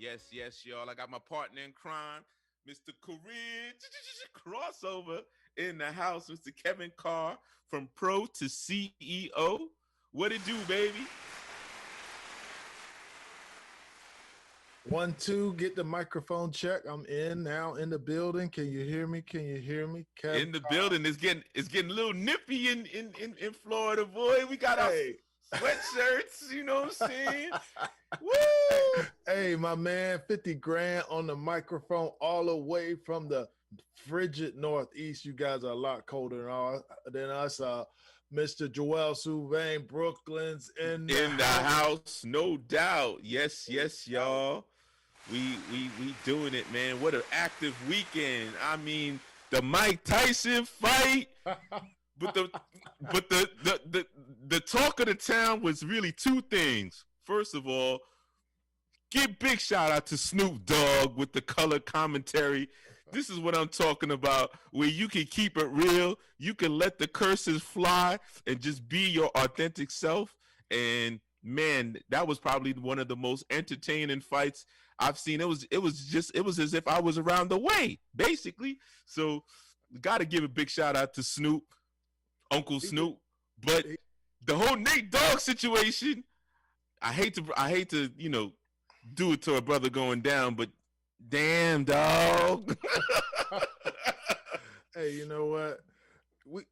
Yes, y'all. I got my partner in crime, Mr. Career Crossover in the house, Mr. Kevin Carr from Pro to CEO. What it do, baby? 1, 2, get the microphone check. I'm in now in the building. Can you hear me? Can you hear me? Kev. In the building, it's getting a little nippy in Florida, boy. We got our Hey. sweatshirts, you know what I'm saying? hey, Woo! hey, my man, 50 grand on the microphone all the way from the frigid Northeast. You guys are a lot colder than us. Mr. Joel Sylvain, Brooklyn's in the In the house. house, no doubt. Yes, y'all. We doing it, man. What an active weekend. I mean, the Mike Tyson fight, but the talk of the town was really two things. First of all, give big shout out to Snoop Dogg with the color commentary. This is what I'm talking about, where you can keep it real, you can let the curses fly, and just be your authentic self. And man, that was probably one of the most entertaining fights I've seen. It was as if I was around the way, basically. So, got to give a big shout out to Snoop, Uncle Snoop. But the whole Nate Dogg situation, I hate to do it to a brother going down, but damn, dog. Hey, you know what? We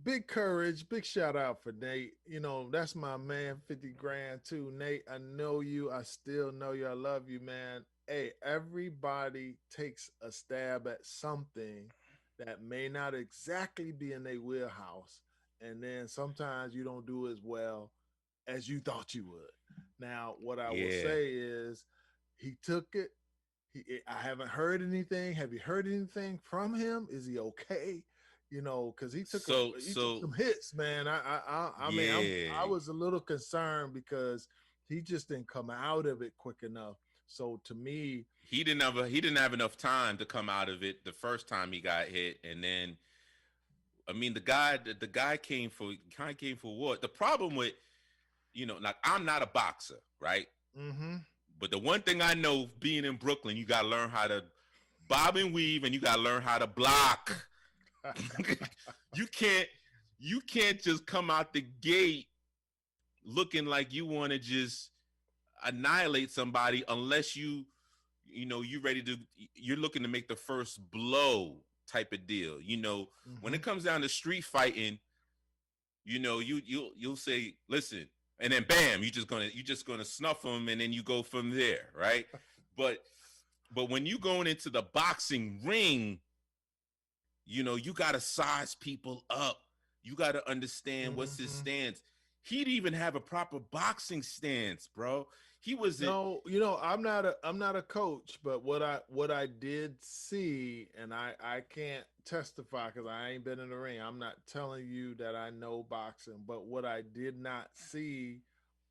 big courage, big shout out for Nate. You know, that's my man, 50 grand too. Nate, I know you. I still know you. I love you, man. Hey, everybody takes a stab at something that may not exactly be in their wheelhouse. And then sometimes you don't do as well as you thought you would. Now, what I will Yeah. say is he took it. I haven't heard anything. Have you heard anything from him? Is he okay? You know, because So he took so some hits, man. I mean, I yeah. was a little concerned because he just didn't come out of it quick enough. So to me, He didn't have enough time to come out of it the first time he got hit, and then I mean the guy came for what? The problem with like I'm not a boxer, right? mm-hmm. But the one thing I know, being in Brooklyn, you gotta learn how to bob and weave, and you gotta learn how to block. you can't you can't just come out the gate looking like you want to just annihilate somebody unless you ready to you're looking to make the first blow type of deal. When mm-hmm. it comes down to street fighting, you'll say, listen, and then bam, you just gonna snuff them, and then you go from there, right? but but when you going into the boxing ring, you gotta size people up. You gotta understand what's his Mm-hmm. stance. He'd even have a proper boxing stance, bro. He was it. No, I'm not a coach, but what I did see, and I can't testify because I ain't been in the ring. I'm not telling you that I know boxing, but what I did not see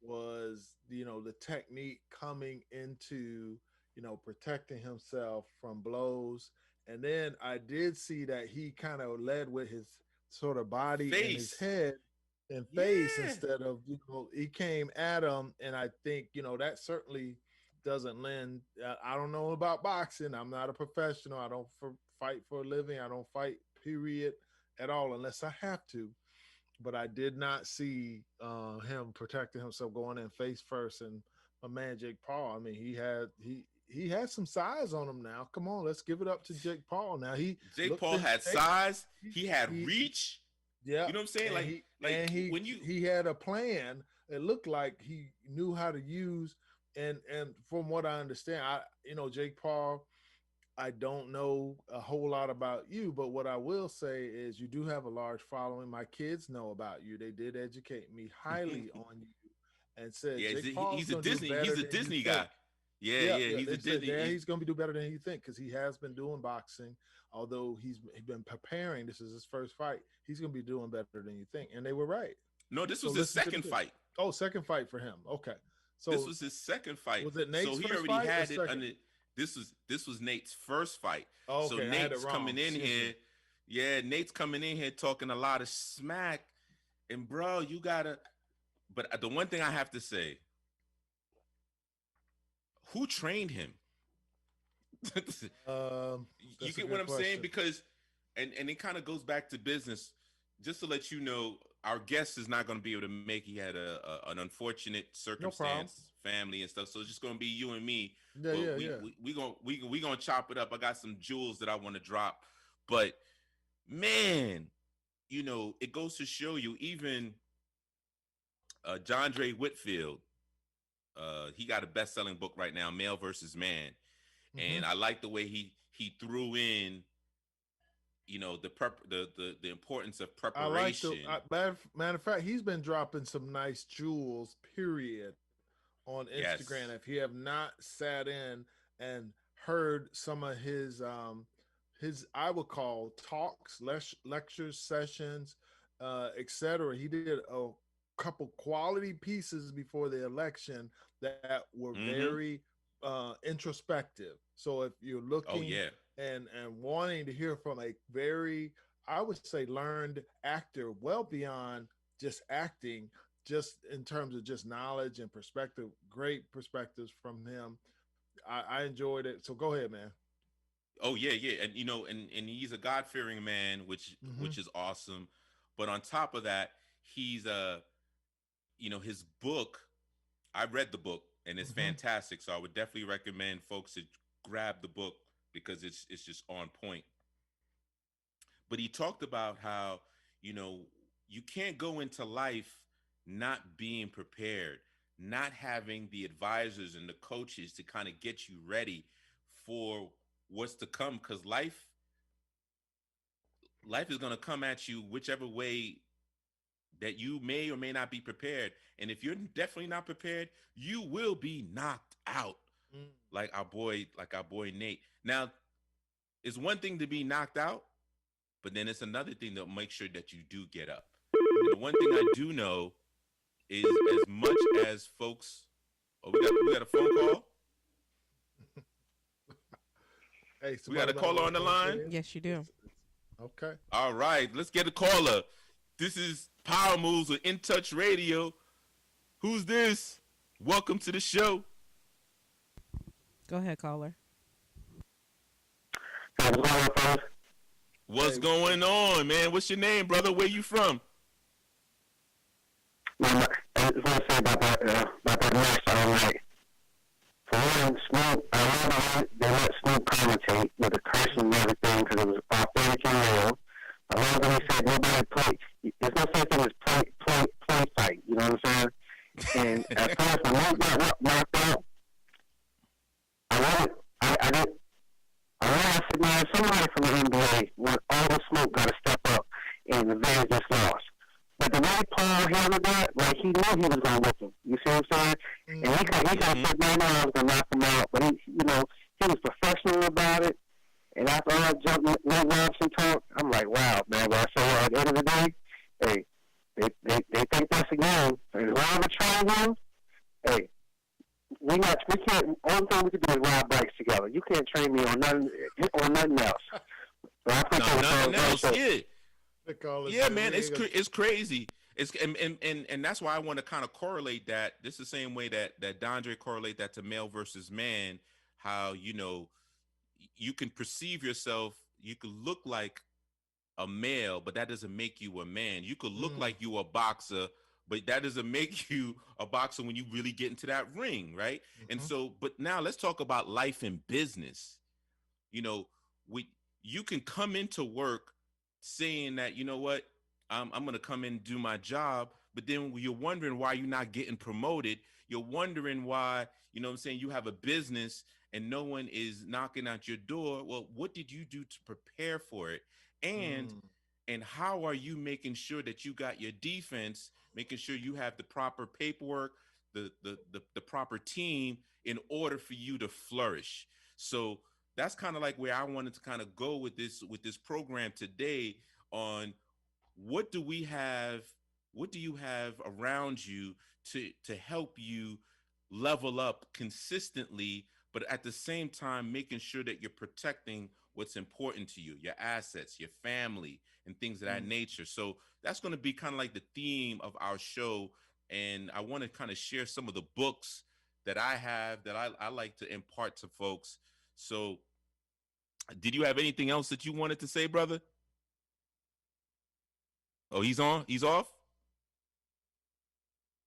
was the technique coming into protecting himself from blows, and then I did see that he kind of led with his sort of body and his Face. head and face Yeah. instead of he came at him, and I think that certainly doesn't lend. I don't know about boxing. I'm not a professional. I don't fight for a living. I don't fight period at all unless I have to. But I did not see him protecting himself going in face first. And my man Jake Paul, I mean, he had some size on him. Now come on, let's give it up to Jake Paul. Now he Jake looked Paul in had shape. size. he, He had he reach. yeah, You know what I'm saying? and Like when you he had a plan. It looked like he knew how to use, and from what I understand, Jake Paul. I don't know a whole lot about you, but what I will say is you do have a large following. My kids know about you. They did educate me highly on you and said yeah, Jake Paul's he's a going to do Disney. He's better a than you Disney think. guy. Yeah, Yeah, yeah. yeah. He's a They said, Disney. yeah, he's going to be do better than you think because he has been doing boxing. Although he's been preparing, this is his first fight. He's going to be doing better than you think, and they were right. No, this So was his listen to the second kid. fight. Oh, second fight for him. Okay. This So was his second fight. was it So Nate's he first already fight or had it second? under. This was Nate's first fight. Oh, So okay, I had it Nate's wrong. coming in Excuse me. here. Yeah, Nate's coming in here talking a lot of smack. And bro, you gotta. But the one thing I have to say, who trained him? You That's a get what good I'm saying? question. Because, and it kind of goes back to business. Just to let you know, our guest is not going to be able to make. He had an unfortunate No problem. circumstance, family and stuff. So it's just going to be you and me. Yeah, But yeah, we yeah. we we gonna we gonna chop it up. I got some jewels that I want to drop. But man, it goes to show you. Even John Dre Whitfield, he got a best-selling book right now, Male versus Man, Hmm. and I like the way he threw in, the importance of I like the preparation. matter of fact, he's been dropping some nice jewels. Period. On Instagram. Yes. If you have not sat in and heard some of his I would call talks, lectures, sessions, etc. He did a couple quality pieces before the election that were Mm-hmm. very introspective. So if you're Oh looking yeah. and wanting to hear from a very, I would say, learned actor, well beyond just acting, just in terms of just knowledge and perspective, great perspectives from him. I enjoyed it. So go ahead, man. Oh yeah, yeah. And and he's a God-fearing man, which Mm-hmm. which is awesome. But on top of that, he's his book, I read the book and it's Mm-hmm. fantastic. So I would definitely recommend folks to grab the book because it's just on point. But he talked about how, you know, you can't go into life not being prepared, not having the advisors and the coaches to kind of get you ready for what's to come, because life is going to come at you whichever way that you may or may not be prepared. And if you're definitely not prepared, you will be knocked out, Mm. like our boy Nate. Now, it's one thing to be knocked out, but then it's another thing to make sure that you do get up. And the one thing I do know is, as much as folks, oh, we got a phone call. Hey, We got somebody a might caller want on to the come line. in. Yes, you It's, do. it's okay. All right, let's get a caller. This is Power Moves with In Touch Radio. Who's this? Welcome to the show. Go ahead, caller. Hey, what's going on, fellas? What's Hey, going on, man? What's your name, brother? Where you from? I just want to say about that match the other night. For one, Snoop, I love the way they let Snoop commentate with the cursing and everything because it was authentic and real. I love when he said nobody play. There's no such thing as play fight. You know what I'm saying? And at first, when Nate got knocked out, I love it. I did. I realized, man, somebody from the NBA, when all the smoke got to step up and the Bears just lost. But the way Paul handled that, like he knew he was going to whip him. You see what I'm saying? And mm-hmm. he could have Mm-hmm. said, no, I was going to knock him out. But he was professional about it. And after all that Nate Robinson talk, I'm like, wow, man. But I say, at the end of the day, hey, they think that's a game. And whoever trains them, hey, we can't. Only thing we can do is ride bikes together. You can't train me on nothing else. So I No, appreciate nothing the else. show. Yeah, They call it, yeah, man. man. We It's ain't gonna. it's crazy. It's and that's why I want to kind of correlate that. This is the same way that Dondre correlate that to male versus man. How you can perceive yourself. You can look like a male, but that doesn't make you a man. You could look Mm, like you a boxer, but that doesn't make you a boxer when you really get into that ring, right? And mm-hmm. so, but now let's talk about life and business. You know, we you can come into work saying that, you know what, I'm going to come in and do my job, but then you're wondering why you're not getting promoted. You're wondering why, what I'm saying, you have a business and no one is knocking at your door. Well, what did you do to prepare for it? And Mm, and how are you making sure that you got your defense, making sure you have the proper paperwork, the proper team in order for you to flourish? So that's kind of like where I wanted to kind of go with this program today on what do we have, what do you have around you to help you level up consistently, but at the same time making sure that you're protecting what's important to you, your assets, your family, and things of that mm. nature. So that's going to be kind of like the theme of our show. And I want to kind of share some of the books that I have that I like to impart to folks. So Did you have anything else that you wanted to say, brother? Oh, he's on. He's off.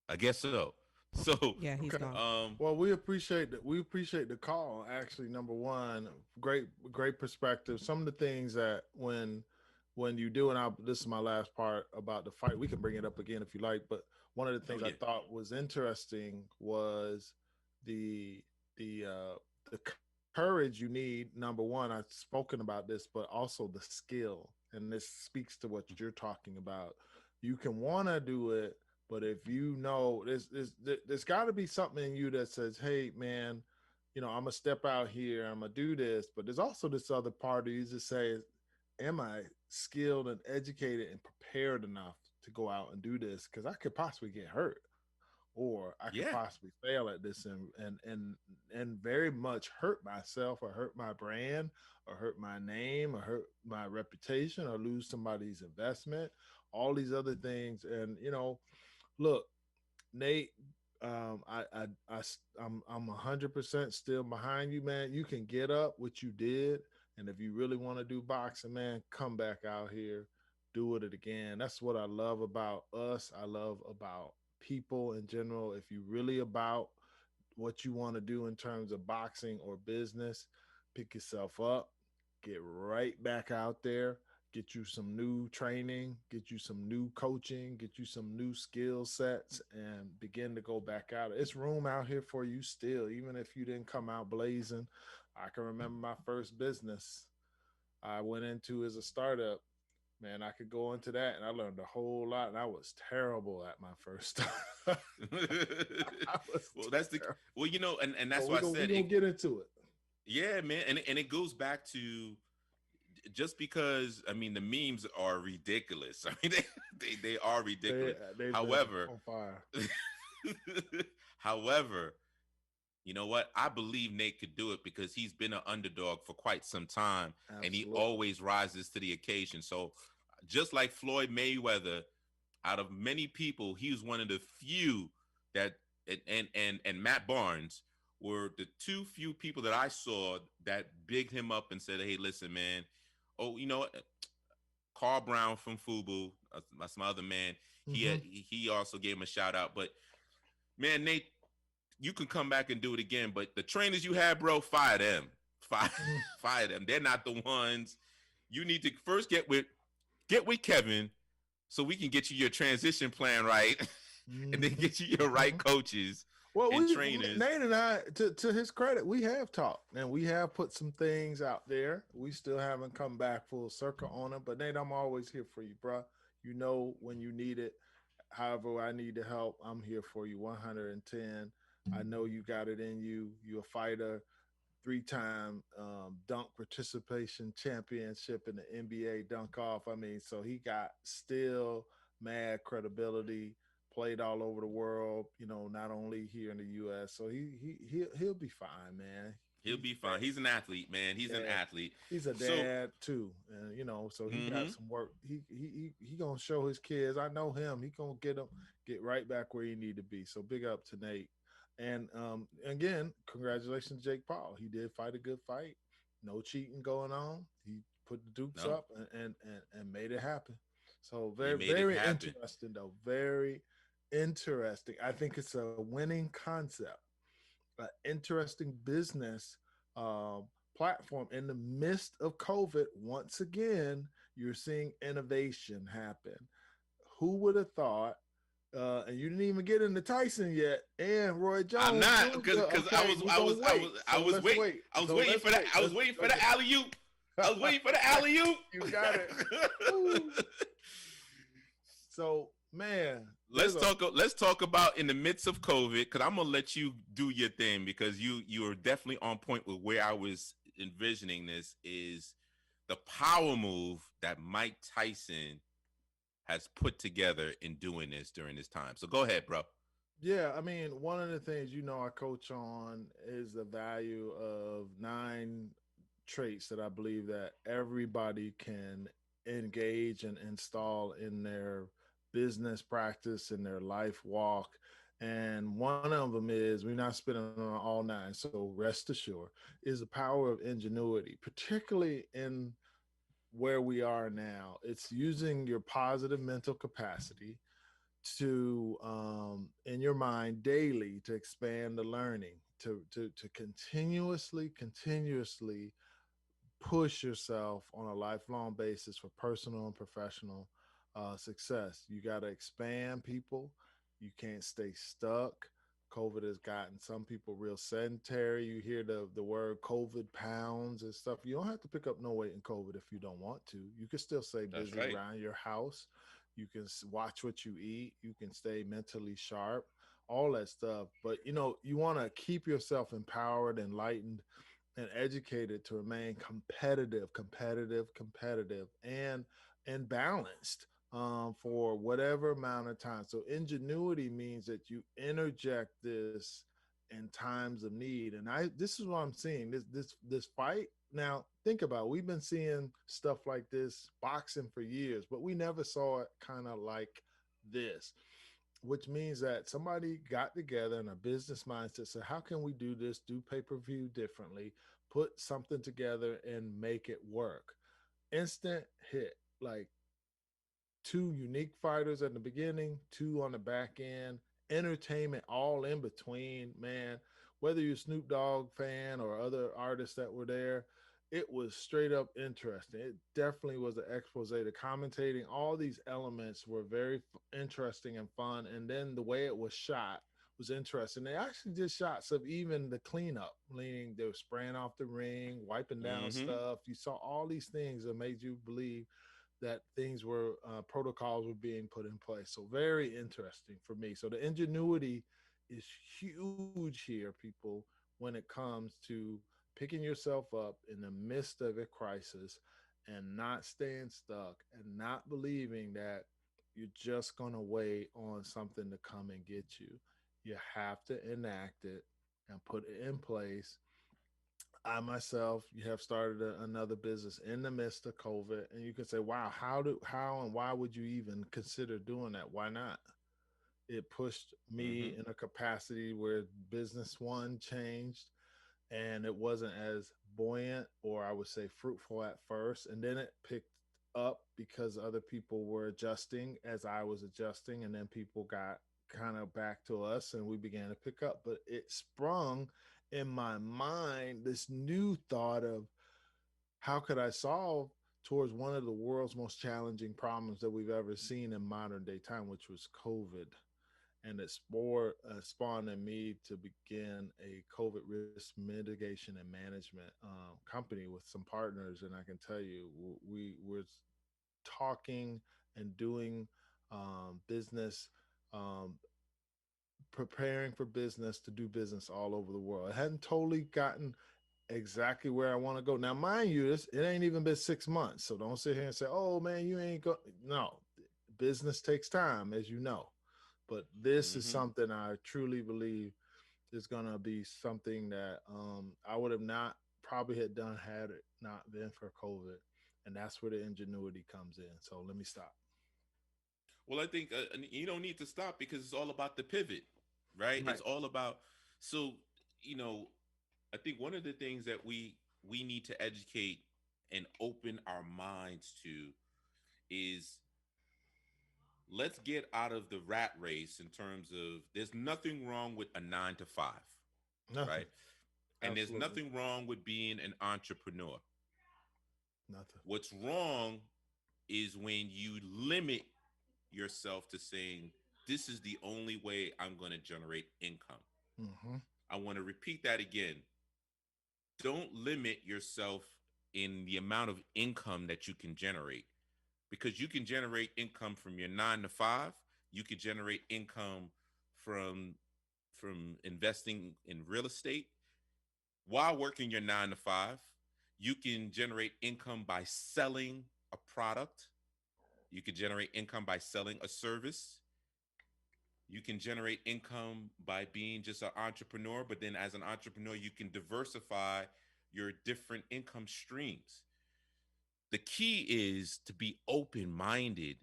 I guess so. So, Yeah, he's Okay. gone. Well, we appreciate that. We appreciate the call. Actually, number one, great perspective. Some of the things that when you do, and this is my last part about the fight. We can bring it up again if you like. But one of the oh things I yeah, thought was interesting was the the courage you need. Number one, I've spoken about this, but also the skill, and this speaks to what you're talking about. You can want to do it, but if you know there's got to be something in you that says, "Hey, man, I'm gonna step out here. I'm gonna do this." But there's also this other part of you that says, "Am I skilled and educated and prepared enough to go out and do this? Because I could possibly get hurt, or I could yeah, possibly fail at this and very much hurt myself, or hurt my brand, or hurt my name, or hurt my reputation, or lose somebody's investment." All these other things, and look, Nate, I'm 100% still behind you, man. You can get up what you did, and if you really want to do boxing, man, come back out here, do it again. That's what I love about us. I love about people in general. If you really about what you want to do in terms of boxing or business, pick yourself up, get right back out there, get you some new training, get you some new coaching, get you some new skill sets, and begin to go back out. It's room out here for you still, even if you didn't come out blazing. I can remember my first business I went into as a startup. Man, I could go into that and I learned a whole lot, and I was terrible at my first time. I was well, that's the terrible. well, and So that's why we're I gonna, we said gonna it. get into it. Yeah, man, and it goes back to just because I mean the memes are ridiculous. I mean they are ridiculous. They've been However, on fire. however, you know what? I believe Nate could do it because he's been an underdog for quite some time, and he Absolutely. always rises to the occasion. So, just like Floyd Mayweather, out of many people, he was one of the few that, and Matt Barnes were the two few people that I saw that bigged him up and said, "Hey, listen, man. Oh, you know what? Carl Brown from Fubu, that's my other man. Mm-hmm. He also gave him a shout out. But man, Nate, you can come back and do it again. But the trainers you have, bro, fire them. Fire, fire them. They're not the ones. You need to first get with Kevin so we can get you your transition plan right, and then get you your right coaches Well, and trainers. Nate and I, to his credit, we have talked and we have put some things out there. We still haven't come back full circle on them, but Nate, I'm always here for you, bro. You know when you need it. However, I need the help. I'm here for you, 110. I know you got it in you. You're a fighter, three-time dunk participation championship in the NBA dunk off. I mean, so he got still mad credibility, played all over the world, not only here in the US. So he'll be fine, man. He'll be fine. He's an athlete, man. He's an Yeah, athlete. he's a So, dad too, and so he got mm-hmm. some work. He gonna show his kids. I know him. He gonna get right back where he need to be. So big up to Nate, and again, congratulations, Jake Paul. He did fight a good fight. No cheating going on. He put the dukes No, up and made it happen. So he very made it very happen. interesting though. Very interesting. I think it's a winning concept, an interesting business platform in the midst of COVID. Once again, you're seeing innovation happen. Who would have thought? And you didn't even get into Tyson yet, and Roy I'm Jones not Jr. because Okay, we gonna wait. I So was let's waiting. wait. I was So waiting let's for that. wait. I was waiting for the alley oop. I was waiting for the alley oop. You got it. So man, Let's talk about in the midst of COVID, because I'm gonna let you do your thing, because you are definitely on point with where I was envisioning this is the power move that Mike Tyson has put together in doing this during this time. So go ahead, bro. Yeah, I mean, one of the things I coach on is the value of 9 traits that I believe that everybody can engage and install in their business practice, in their life walk. And one of them is we're not spending on all nine. So rest assured, is the power of ingenuity, particularly in where we are now. It's using your positive mental capacity to in your mind daily to expand the learning, to continuously push yourself on a lifelong basis for personal and professional success. You got to expand people. You can't stay stuck. COVID has gotten some people real sedentary. You hear the word COVID pounds and stuff. You don't have to pick up no weight in COVID if you don't want to. You can still stay That's busy right. around your house. You can watch what you eat. You can stay mentally sharp, all that stuff. But you want to keep yourself empowered, enlightened, and educated to remain competitive, and balanced for whatever amount of time. So ingenuity means that you interject this in times of need. And this is what I'm seeing. This fight. Now think about it. We've been seeing stuff like this boxing for years, but we never saw it kind of like this, which means that somebody got together in a business mindset. So how can we do this? Do pay-per-view differently, put something together and make it work. Instant hit, like two unique fighters at the beginning, two on the back end, entertainment all in between, man. Whether you're a Snoop Dogg fan or other artists that were there, it was straight up interesting. It definitely was an expose. The commentating, all these elements were very interesting and fun. And then the way it was shot was interesting. They actually did shots of even the cleanup, meaning they were spraying off the ring, wiping down Mm-hmm. stuff. You saw all these things that made you believe that things were protocols were being put in place. So very interesting for me. So the ingenuity is huge here, people, when it comes to picking yourself up in the midst of a crisis and not staying stuck and not believing that you're just going to wait on something to come and get you. You have to enact it and put it in place. I myself have started another business in the midst of COVID, and you can say, "Wow, how and why would you even consider doing that? Why not?" It pushed Mm-hmm. me in a capacity where business one changed, and it wasn't as buoyant, or I would say fruitful at first, and then it picked up because other people were adjusting as I was adjusting, and then people got kind of back to us and we began to pick up. But it sprung in my mind this new thought of how could I solve towards one of the world's most challenging problems that we've ever seen in modern day time, which was COVID. And it spawned in me to begin a COVID risk mitigation and management company with some partners. And I can tell you, we were talking and doing business, um, preparing for business to do business all over the world. I hadn't totally gotten exactly where I want to go. Now, mind you, it ain't even been 6 months. So don't sit here and say, oh man, you ain't go. No, business takes time, as you know. But this is Mm-hmm. something I truly believe is going to be something that I would have not probably had done had it not been for COVID. And that's where the ingenuity comes in. So let me stop. Well, I think you don't need to stop because it's all about the pivot, right? Right. It's all about so you know. I think one of the things that we need to educate and open our minds to is let's get out of the rat race in terms of there's nothing wrong with a 9 to 5, Nothing. right? And there's Absolutely nothing wrong with being an entrepreneur. nothing. What's wrong is when you limit yourself to saying, this is the only way I'm going to generate income. Mm-hmm. I want to repeat that again. Don't limit yourself in the amount of income that you can generate because you can generate income from your 9 to 5. You could generate income from investing in real estate while working your 9 to 5. You can generate income by selling a product. You can generate income by selling a service. You can generate income by being just an entrepreneur, but then as an entrepreneur, you can diversify your different income streams. The key is to be open minded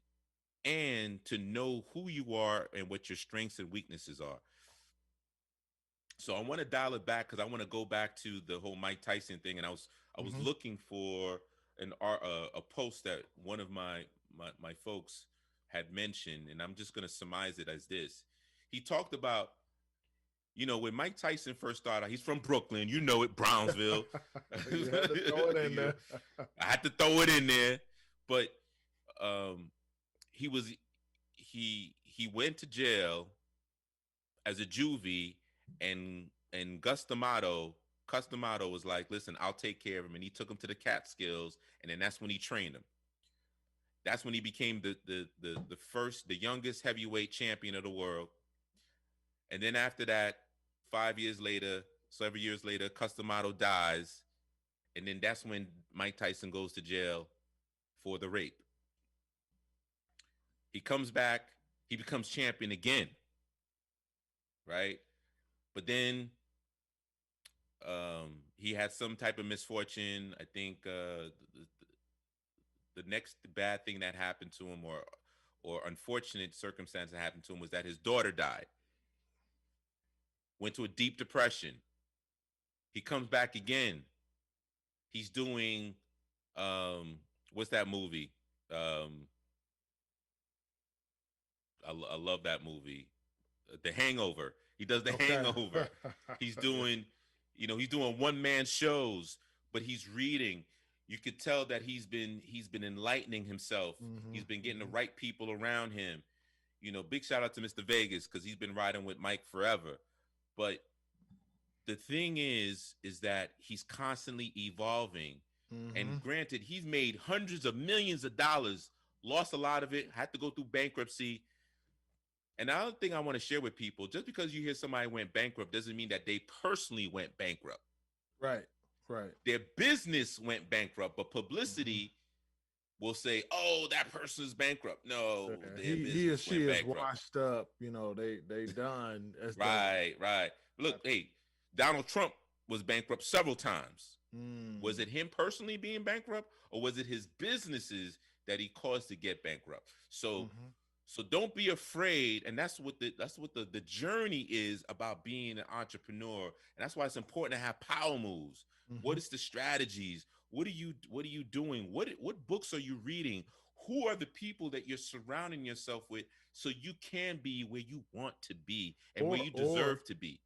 and to know who you are and what your strengths and weaknesses are. So I want to dial it back because I want to go back to the whole Mike Tyson thing, and I was Mm-hmm. looking for a post that one of my folks had mentioned, and I'm just going to surmise it as this. He talked about, when Mike Tyson first started, he's from Brooklyn, it, Brownsville. You had to throw it in there. I had to throw it in there, but um, he was he went to jail as a juvie, and Customato was like, listen, I'll take care of him, and he took him to the Catskills, and then that's when he trained him. That's when he became the youngest heavyweight champion of the world. And then after that, 5 years later, 7 years later, Customato dies, and then that's when Mike Tyson goes to jail for the rape. He comes back, he becomes champion again, right? But then he had some type of misfortune. I think the next bad thing that happened to him, or unfortunate circumstance that happened to him, was that his daughter died. Went to a deep depression. He comes back again. He's doing what's that movie? I love that movie. The Hangover. He does The Hangover. He's doing, he's doing one-man shows, but he's reading. You could tell that he's been enlightening himself. Mm-hmm. He's been getting the right people around him. Big shout out to Mr. Vegas, because he's been riding with Mike forever. But the thing is that he's constantly evolving. Mm-hmm. And granted, he's made hundreds of millions of dollars, lost a lot of it, had to go through bankruptcy. And the other thing I want to share with people, just because you hear somebody went bankrupt doesn't mean that they personally went bankrupt. Right. Their business went bankrupt, but publicity will say, oh, that person's bankrupt. No, he or she is washed up. They done. Right. Look, hey, Donald Trump was bankrupt several times. Was it him personally being bankrupt, or was it his businesses that he caused to get bankrupt? So don't be afraid, and that's what the journey is about being an entrepreneur, and that's why it's important to have power moves. What is the strategies? What are you doing? What books are you reading? Who are the people that you're surrounding yourself with, so you can be where you want to be and where you deserve to be?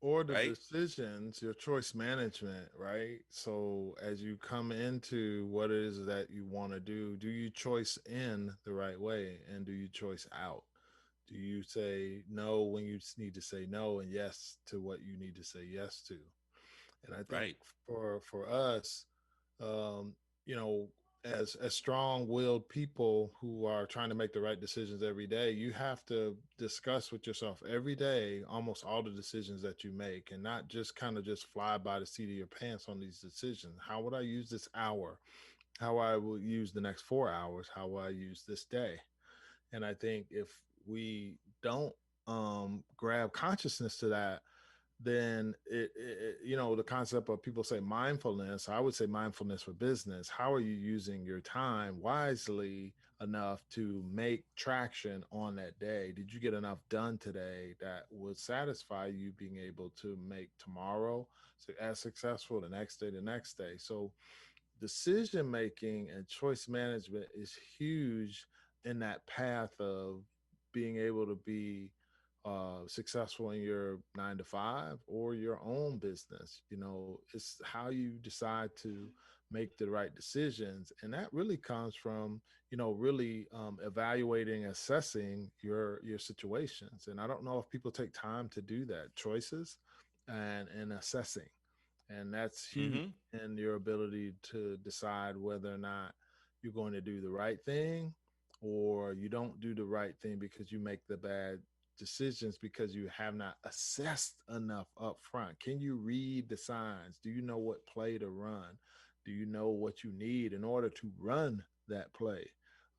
Or the decisions, your choice management, right? So as you come into what it is that you want to do you choice in the right way, and do you choice out? Do you say no when you need to say no, and yes to what you need to say yes to? And I think for us, um, as strong-willed people who are trying to make the right decisions every day, you have to discuss with yourself every day almost all the decisions that you make, and not just kind of just fly by the seat of your pants on these decisions. How would I use this hour? How I will use the next 4 hours? How will I use this day? And I think if we don't grab consciousness to that, then it the concept of, people say mindfulness, I would say mindfulness for business. How are you using your time wisely enough to make traction on that day? Did you get enough done today that would satisfy you being able to make tomorrow as successful, the next day? So decision making and choice management is huge in that path of being able to be successful in your 9 to 5 or your own business. It's how you decide to make the right decisions, and that really comes from really evaluating, assessing your situations. And I don't know if people take time to do that, choices and assessing, and that's huge in your ability to decide whether or not you're going to do the right thing, or you don't do the right thing because you make the bad decisions because you have not assessed enough up front. Can you read the signs? Do you know what play to run? Do you know what you need in order to run that play,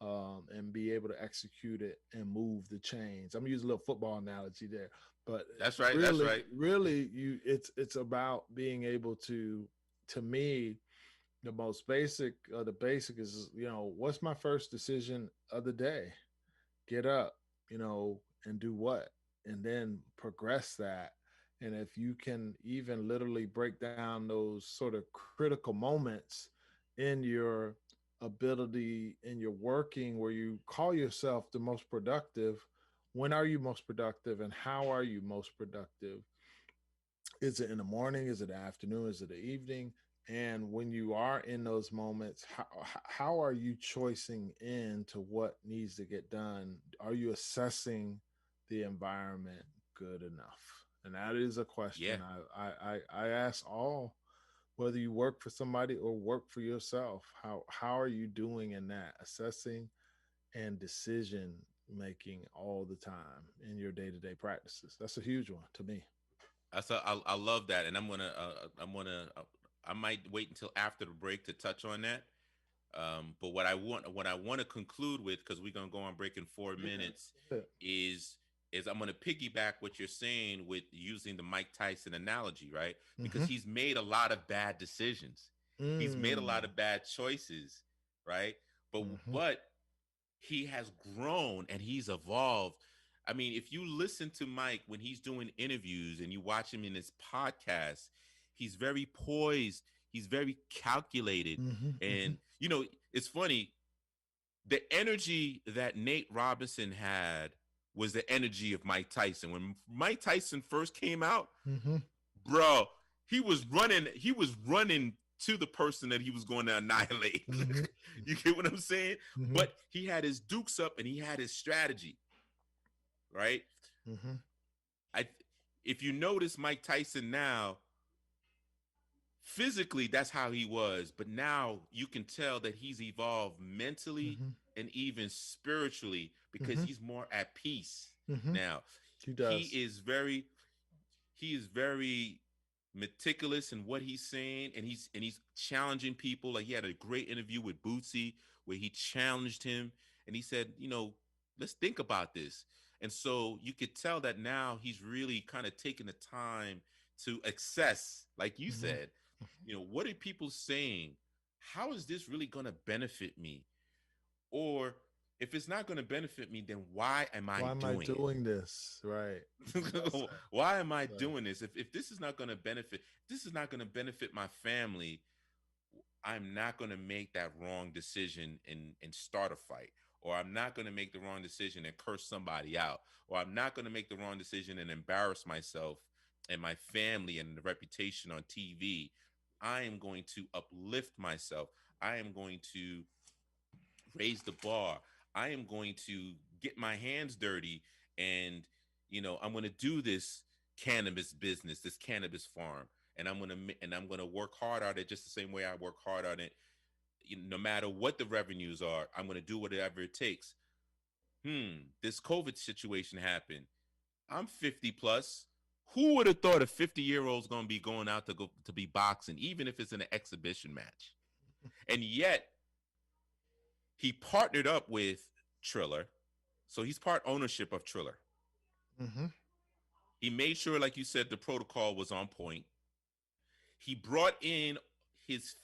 and be able to execute it and move the chains? I'm gonna use a little football analogy there, but that's right. Really, it's about being able to me, the most basic, the basic is, what's my first decision of the day? get up, and do what? And then progress that. And if you can even literally break down those sort of critical moments in your ability in your working where you call yourself the most productive, when are you most productive and how are you most productive? Is it in the morning? Is it the afternoon? Is it the evening? And when you are in those moments, how are you choosing into what needs to get done? Are you assessing the environment good enough? And that is a Yeah. question I ask all, whether you work for somebody or work for yourself. How are you doing in that assessing and decision making all the time in your day to day practices? That's a huge one to me. I love that, and I might wait until after the break to touch on that. But what I want to conclude with, because we're gonna go on break in 4 minutes, Yeah. is I'm gonna piggyback what you're saying with using the Mike Tyson analogy, right? Mm-hmm. Because he's made a lot of bad decisions, he's made a lot Mm. of bad choices, right? But Mm-hmm. but he has grown and he's evolved. I mean, if you listen to Mike when he's doing interviews and you watch him in his podcast, he's very poised, he's very calculated. Mm-hmm. Mm-hmm. And, it's funny, the energy that Nate Robinson had was the energy of Mike Tyson. When Mike Tyson first came out, Mm-hmm. bro, he was running to the person that he was going to annihilate. Mm-hmm. You get what I'm saying? Mm-hmm. But he had his dukes up and he had his strategy, right? Mm-hmm. I If you notice Mike Tyson now, physically that's how he was, but now you can tell that he's evolved mentally Mm-hmm. and even spiritually because Mm-hmm. he's more at peace Mm-hmm. now. He He does. is very meticulous in what he's saying, and he's challenging people. Like, he had a great interview with Bootsy where he challenged him and he said, let's think about this. And so you could tell that now he's really kind of taking the time to assess, like you Mm-hmm. said, what are people saying? How is this really going to benefit me? Or if it's not going to benefit me, then why am I Why am I doing it? doing this? Right. Well said. Why am I Well said. doing this? If this is not going to benefit, this is not going to benefit my family, I'm not going to make that wrong decision and start a fight. Or I'm not going to make the wrong decision and curse somebody out. Or I'm not going to make the wrong decision and embarrass myself and my family and the reputation on TV. I am going to uplift myself. I am going to raise the bar. I am going to get my hands dirty, and I'm going to do this cannabis business, this cannabis farm, and I'm going to work hard at it just the same way I work hard on it. No matter what the revenues are, I'm going to do whatever it takes. This COVID situation happened. I'm 50 plus. Who would have thought a 50-year-old's going to be going out to be boxing, even if it's in an exhibition match? And yet he partnered up with Triller. So he's part ownership of Triller. Mm-hmm. He made sure, like you said, the protocol was on point. He brought in his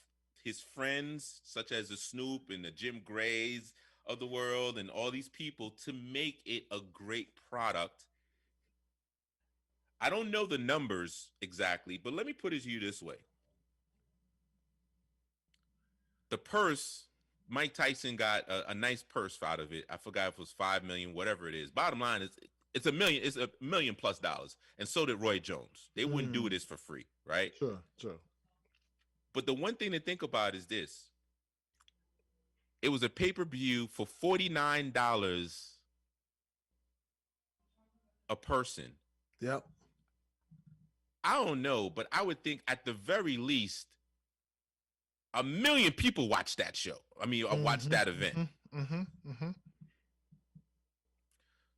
friends, such as the Snoop and the Jim Grays of the world and all these people, to make it a great product. I don't know the numbers exactly, but let me put it to you this way. The purse, Mike Tyson got a nice purse out of it. I forgot if it was 5 million, whatever it is. Bottom line is it's $1 million+, and so did Roy Jones. They wouldn't do this for free, right? Sure. Sure. But the one thing to think about is this: it was a pay-per-view for $49 a person. Yep. I don't know, but I would think at the very least 1 million people watch that show. I mean, watch that event. Mm-hmm. Mm-hmm. Mm-hmm.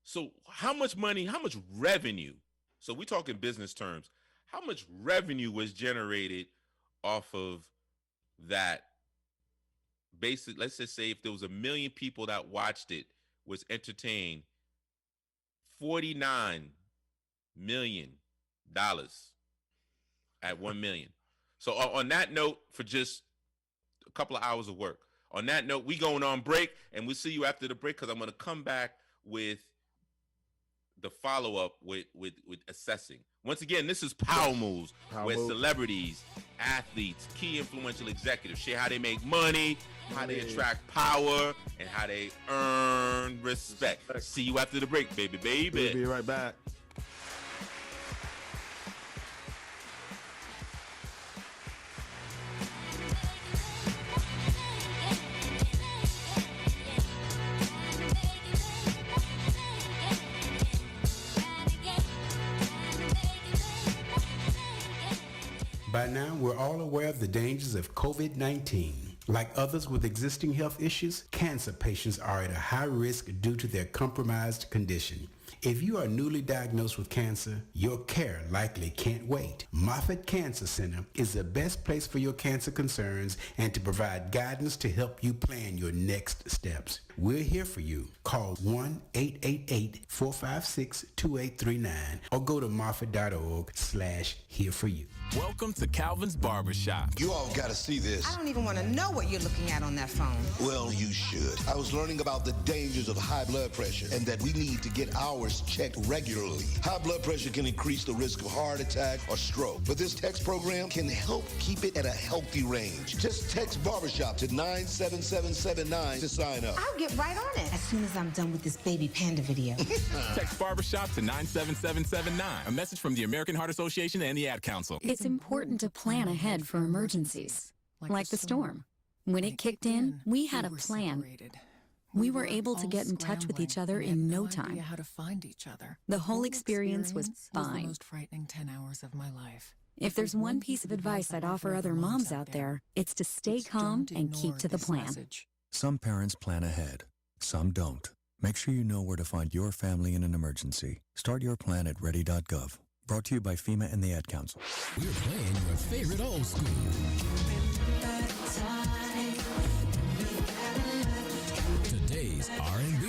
So how much money, how much revenue? So we're talking business terms. How much revenue was generated off of that? Basically, let's just say if there was 1 million people that watched it, was entertained, $49 million at 1 million. So on that note, for just a couple of hours of work. On that note, we going on break, and we'll see you after the break because I'm going to come back with the follow-up with assessing. Once again, this is Power Moves, where celebrities, athletes, key influential executives share how they make money, how they attract power, and how they earn respect. See you after the break, baby. We'll be right back. By now, we're all aware of the dangers of COVID-19. Like others with existing health issues, cancer patients are at a high risk due to their compromised condition. If you are newly diagnosed with cancer, your care likely can't wait. Moffitt Cancer Center is the best place for your cancer concerns and to provide guidance to help you plan your next steps. We're here for you. Call 1-888-456-2839 or go to moffitt.org/here for you. Welcome to Calvin's Barbershop. You all got to see this. I don't even want to know what you're looking at on that phone. Well, you should. I was learning about the dangers of high blood pressure and that we need to get ours checked regularly. High blood pressure can increase the risk of heart attack or stroke, but this text program can help keep it at a healthy range. Just text Barbershop to 97779 to sign up. I'll get right on it as soon as I'm done with this baby panda video. Text Barbershop to 97779. A message from the American Heart Association and the Ad Council. It's important to plan ahead for emergencies, like the storm. When it kicked in, we had a plan. We were able to get in touch with each other in no time. How to find each other. The whole experience was fine. The most frightening 10 hours of my life. If there's one piece of advice I'd offer other moms out there, it's to stay calm and keep to the plan. Some parents plan ahead, some don't. Make sure you know where to find your family in an emergency. Start your plan at ready.gov. Brought to you by FEMA and the Ad Council. We're playing your favorite old school. Today's R&B.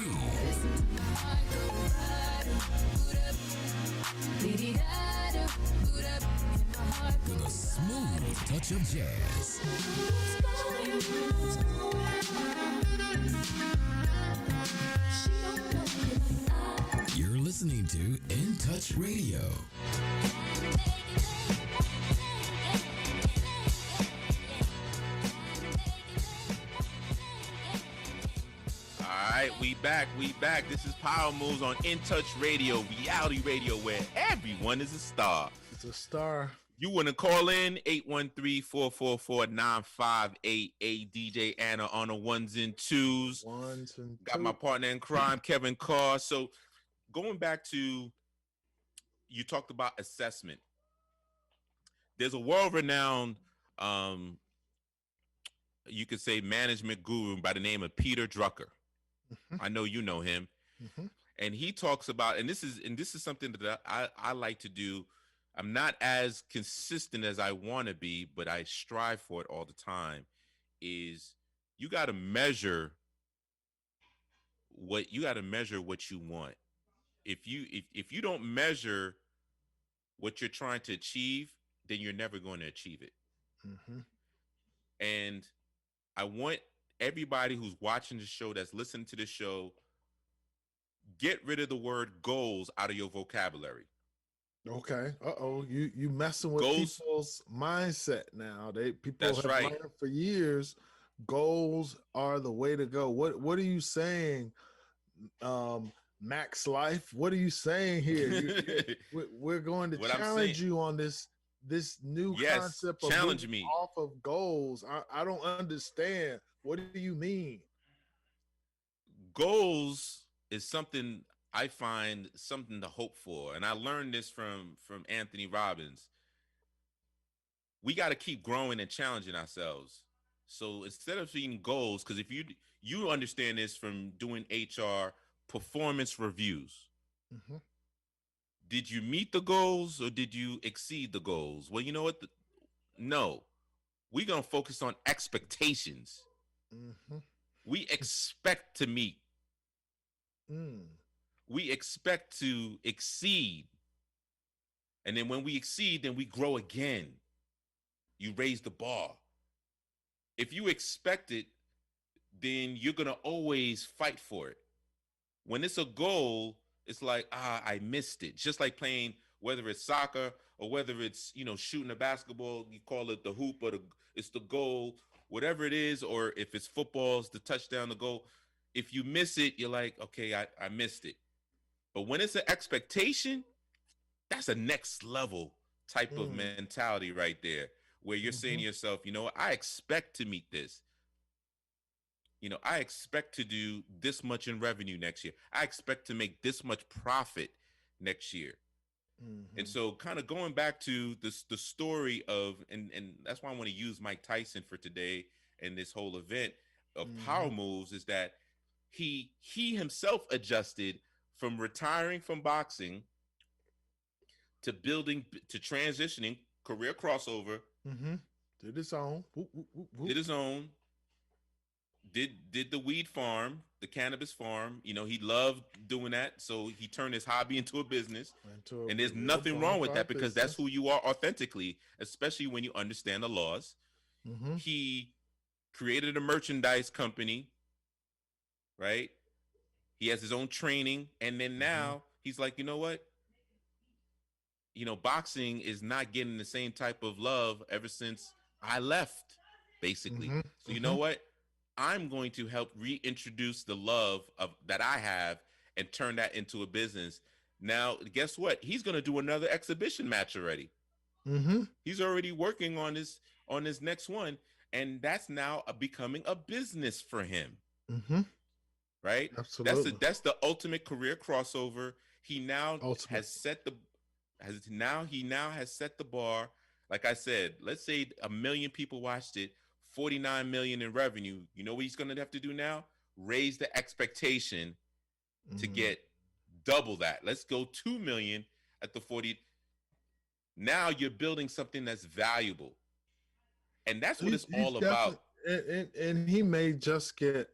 With a smooth touch of jazz. You're listening to In Touch Radio. All right, we back. This is Power Moves on In Touch Radio, reality radio where everyone is a star. It's a star. You want to call in 813-444-9588. DJ Anna on the ones and twos. Got my partner in crime, Kevin Carr. So going back to, you talked about assessment. There's a world-renowned, you could say, management guru by the name of Peter Drucker. I know you know him. And he talks about, and this is something that I like to do. I'm not as consistent as I want to be, but I strive for it all the time, is you got to measure what you want. If you don't measure what you're trying to achieve, then you're never going to achieve it. And I want everybody who's watching the show, that's listening to the show, get rid of the word goals out of your vocabulary. Okay. You messing with goals, people's mindset now. People that's have right. learned for years goals are the way to go. What are you saying? Max Life, what are you saying here? We're going to challenge you on this new concept of challenge me off of goals. I don't understand. What do you mean? Goals is something I find something to hope for. And I learned this from Anthony Robbins. We got to keep growing and challenging ourselves. So instead of seeing goals, because if you understand this from doing HR performance reviews, did you meet the goals or did you exceed the goals? Well, you know what? No, we're going to focus on expectations. We expect to meet. We expect to exceed. And then when we exceed, then we grow again. You raise the bar. If you expect it, then you're going to always fight for it. When it's a goal, it's like, I missed it. Just like playing, whether it's soccer or whether it's, shooting a basketball, you call it the hoop or it's the goal, whatever it is, or if it's football, it's the touchdown, the goal. If you miss it, you're like, okay, I missed it. But when it's an expectation, that's a next level type of mentality right there, where you're saying to yourself, I expect to meet this. I expect to do this much in revenue next year. I expect to make this much profit next year. And so kind of going back to the story of, and that's why I want to use Mike Tyson for today and this whole event of power moves, is that he himself adjusted from retiring from boxing to transitioning, career crossover. Did his own. Did his own. Did the weed farm, the cannabis farm. He loved doing that, so he turned his hobby into a business. And there's nothing wrong with that, because that's who you are authentically, especially when you understand the laws. He created a merchandise company, right? He has his own training, and then now he's like, you know what? Boxing is not getting the same type of love ever since I left, basically. So you know what? I'm going to help reintroduce the love that I have and turn that into a business. Now, guess what? He's going to do another exhibition match already. He's already working on his next one, and that's now becoming a business for him. Right? Absolutely. That's the ultimate career crossover. He now has set the bar. Like I said, let's say 1 million people watched it, 49 million in revenue. You know what he's going to have to do now? Raise the expectation to get double that. Let's go 2 million at the 40. Now you're building something that's valuable. And that's what it's all about. And he may just get,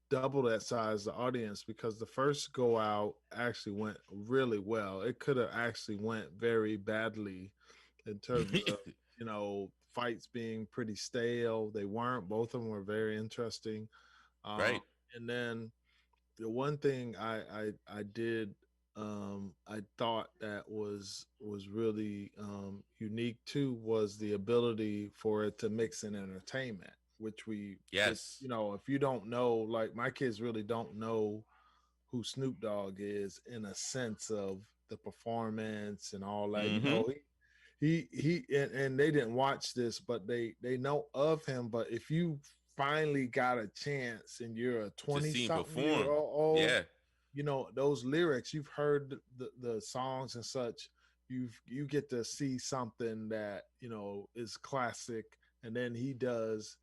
double that size, the audience, because the first go out actually went really well. It could have actually went very badly in terms of, fights being pretty stale. They weren't. Both of them were very interesting. Right. And then the one thing I did, I thought that was really unique too, was the ability for it to mix in entertainment, which if you don't know, like my kids really don't know who Snoop Dogg is in a sense of the performance and all that. He and they didn't watch this, but they know of him. But if you finally got a chance and you're a 20-something-year-old, those lyrics, you've heard the songs and such, you get to see something that is classic. And then he does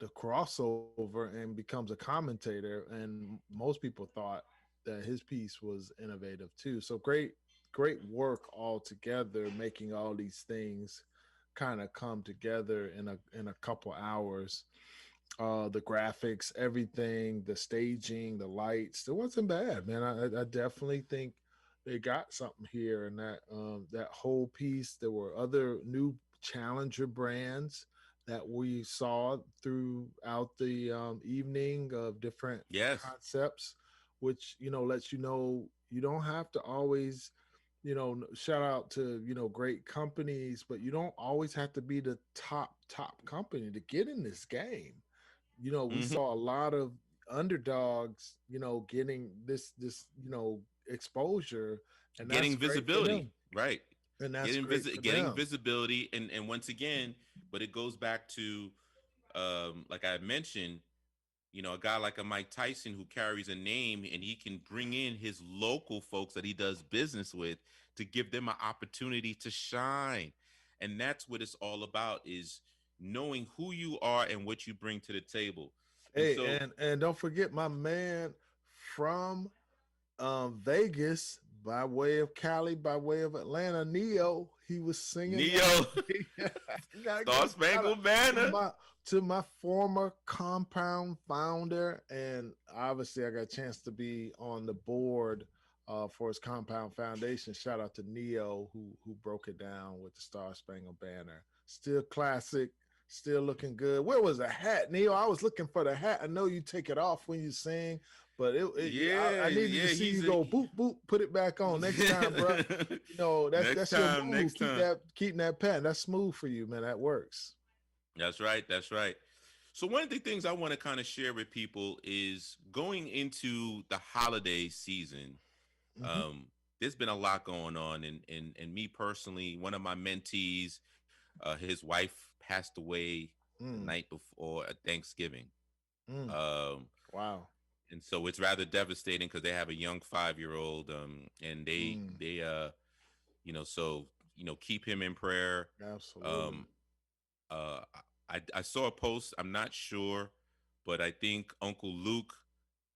the crossover and becomes a commentator, and most people thought that his piece was innovative too. So great work all together, making all these things kind of come together in a couple hours. The graphics, everything, the staging, the lights, it wasn't bad, man. I definitely think they got something here. And that whole piece, there were other new challenger brands that we saw throughout the evening of different concepts, which lets you don't have to always shout out to great companies, but you don't always have to be the top company to get in this game. We saw a lot of underdogs getting this exposure and getting visibility, right? And that's getting visibility, and once again, but it goes back to like I mentioned, a guy like a Mike Tyson who carries a name, and he can bring in his local folks that he does business with to give them an opportunity to shine. And that's what it's all about, is knowing who you are and what you bring to the table. Hey, and don't forget my man from Vegas, by way of Cali, by way of Atlanta, Neo. He was singing Star Spangled Banner to my former compound founder, and obviously I got a chance to be on the board for his compound foundation. Shout out to Neo who broke it down with the Star Spangled Banner. Still classic, still looking good. Where was the hat, Neo? I was looking for the hat. I know you take it off when you sing, But I needed to see you go boop boop, put it back on next time, bro. You know that's your move. Next time. Keeping that pen. That's smooth for you, man. That works. That's right. That's right. So one of the things I want to kind of share with people is going into the holiday season. There's been a lot going on, and me personally, one of my mentees, his wife passed away the night before Thanksgiving. Wow. And so it's rather devastating because they have a young 5-year-old, and they so keep him in prayer. Absolutely. I saw a post. I'm not sure, but I think Uncle Luke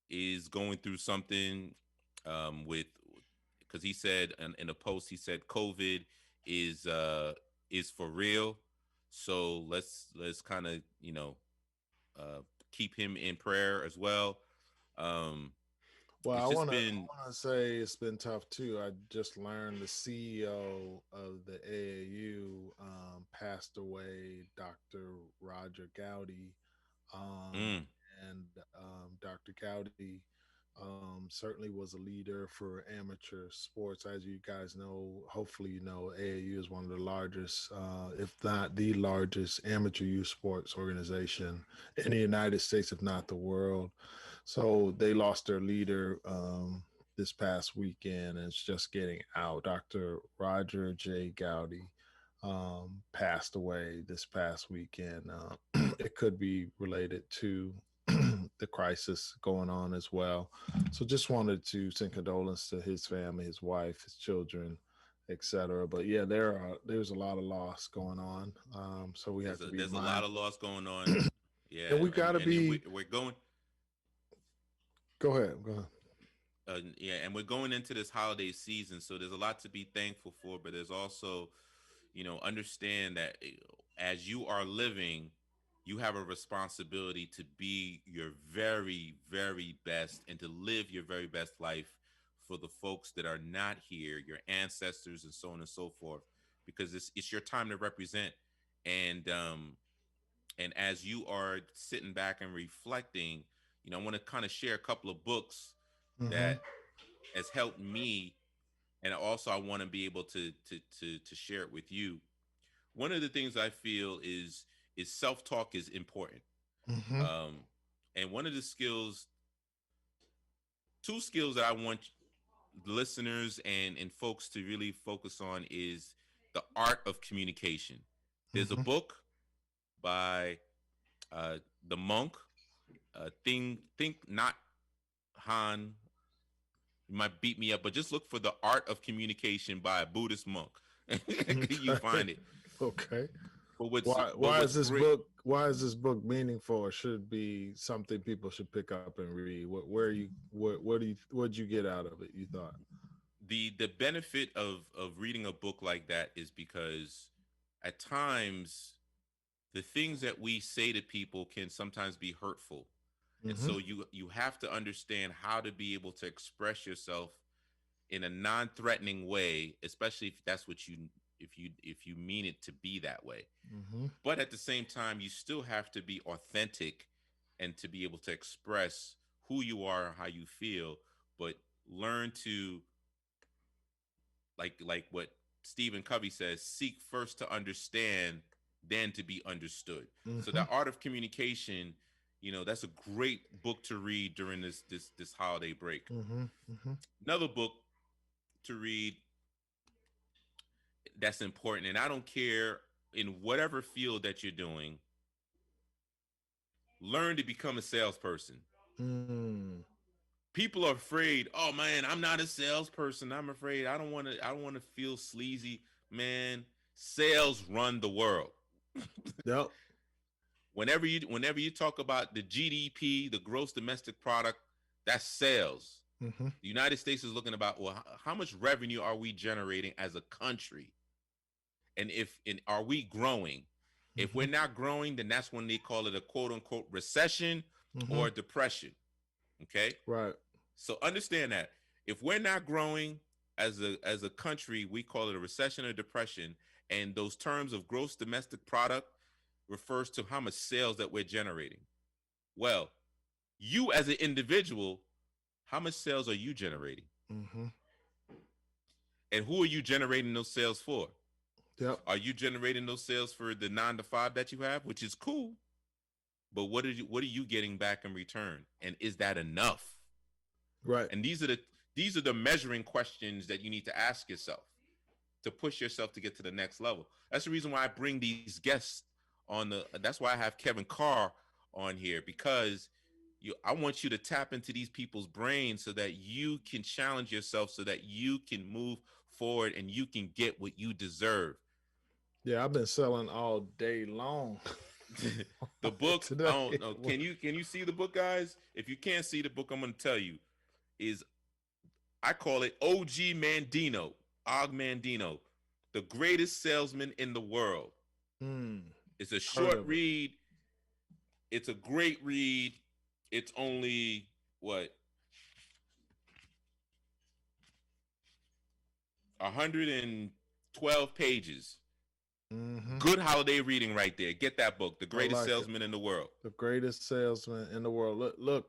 is going through something with, because he said in a post, he said COVID is for real. So let's kind of keep him in prayer as well. Well, I want to say it's been tough too. I just learned the CEO of the AAU passed away, Dr. Roger Gowdy, and Dr. Gowdy certainly was a leader for amateur sports. As you guys know, hopefully you know, AAU is one of the largest, if not the largest, amateur youth sports organization in the United States, if not the world. So they lost their leader this past weekend, and it's just getting out. Dr. Roger J. Gowdy passed away this past weekend. It could be related to the crisis going on as well. So just wanted to send condolence to his family, his wife, his children, etc. But yeah, there's a lot of loss going on. So we have to be mindful. There's a lot of loss going on. Yeah, and we gotta be. We're going. Go ahead. Yeah, and we're going into this holiday season, so there's a lot to be thankful for, but there's also, understand that as you are living, you have a responsibility to be your very, very best and to live your very best life for the folks that are not here, your ancestors and so on and so forth, because it's your time to represent. And as you are sitting back and reflecting, I want to kind of share a couple of books that has helped me, and also I want to be able to share it with you. One of the things I feel is self-talk is important. And one of the two skills that I want listeners and folks to really focus on is the art of communication. There's a book by the monk, Think Not Han. You might beat me up, but just look for The Art of Communication by a Buddhist monk. You find it. Okay. But why is this book meaningful, or should be something people should pick up and read? What'd you get out of it, you thought? The benefit of reading a book like that is because at times the things that we say to people can sometimes be hurtful. And so you have to understand how to be able to express yourself in a non-threatening way, especially if that's what if you mean it to be that way. But at the same time, you still have to be authentic and to be able to express who you are, how you feel, but learn to, like what Stephen Covey says, seek first to understand, then to be understood. So the art of communication, that's a great book to read during this holiday break. Another book to read that's important, and I don't care in whatever field that you're doing, learn to become a salesperson. People are afraid, oh man, I'm not a salesperson, I'm afraid, I don't want to feel sleazy. Man, sales run the world. Yep. Whenever you talk about the GDP, the gross domestic product, that's sales. The United States is looking about, well, how much revenue are we generating as a country? And are we growing? If we're not growing, then that's when they call it a quote unquote recession or depression. Okay. Right. So understand that if we're not growing as a country, we call it a recession or depression. And those terms of gross domestic product refers to how much sales that we're generating. Well, you as an individual How much sales are you generating? Mm-hmm. And who are you generating those sales for? Yep. Are you generating those sales for the 9 to 5 that you have, which is cool? But what are you getting back in return? And is that enough? Right. And these are the measuring questions that you need to ask yourself to push yourself to get to the next level. That's the reason why I bring these guests on that's why I have Kevin Carr on here, because I want you to tap into these people's brains so that you can challenge yourself, so that you can move forward and you can get what you deserve. Yeah, I've been selling all day long. The book, Today. I don't know. Can you see the book, guys? If you can't see the book, I'm going to tell you, I call it OG Mandino, Og Mandino, the greatest salesman in the world. It's a short read. It's a great read. It's only what? 112 pages. Mm-hmm. Good holiday reading right there. Get that book, The Greatest Salesman in the World. The Greatest Salesman in the World. Look,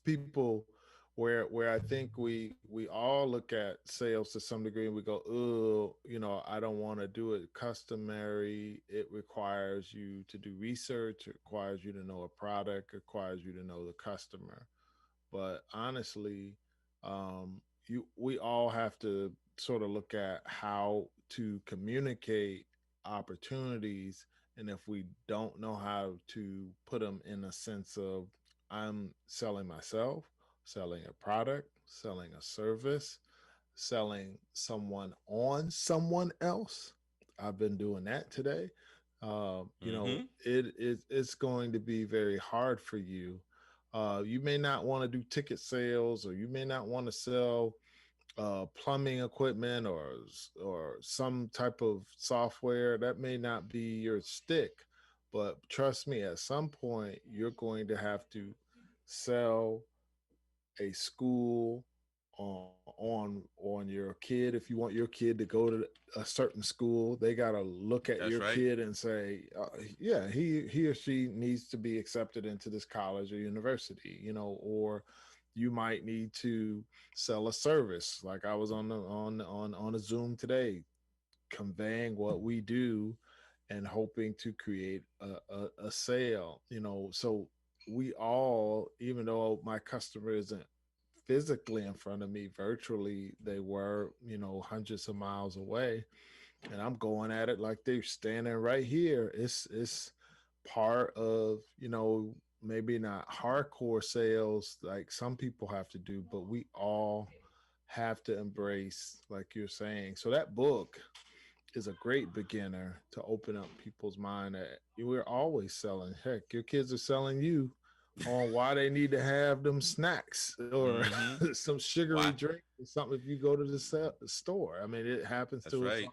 people where I think we all look at sales to some degree and we go, oh, I don't want to do it customary. It requires you to do research. It requires you to know a product. It requires you to know the customer. But honestly, we all have to sort of look at how to communicate opportunities, and if we don't know how to put them in a sense of I'm selling myself, selling a product, selling a service, selling someone on someone else. I've been doing that today. It's going to be very hard for you. You may not want to do ticket sales, or you may not want to sell plumbing equipment or some type of software. That may not be your stick, but trust me, at some point you're going to have to sell a school on your kid. If you want your kid to go to a certain school, they got to look at your kid and say, yeah, he or she needs to be accepted into this college or university, or you might need to sell a service. Like I was on a Zoom today, conveying what we do and hoping to create a sale. So we all, even though my customer isn't physically in front of me, virtually they were, hundreds of miles away, and I'm going at it like they're standing right here. It's part of, maybe not hardcore sales like some people have to do, but we all have to embrace, like you're saying. So that book is a great beginner to open up people's mind that we're always selling. Heck, your kids are selling you on why they need to have them snacks or some sugary drink or something if you go to the store. I mean, it happens. That's right.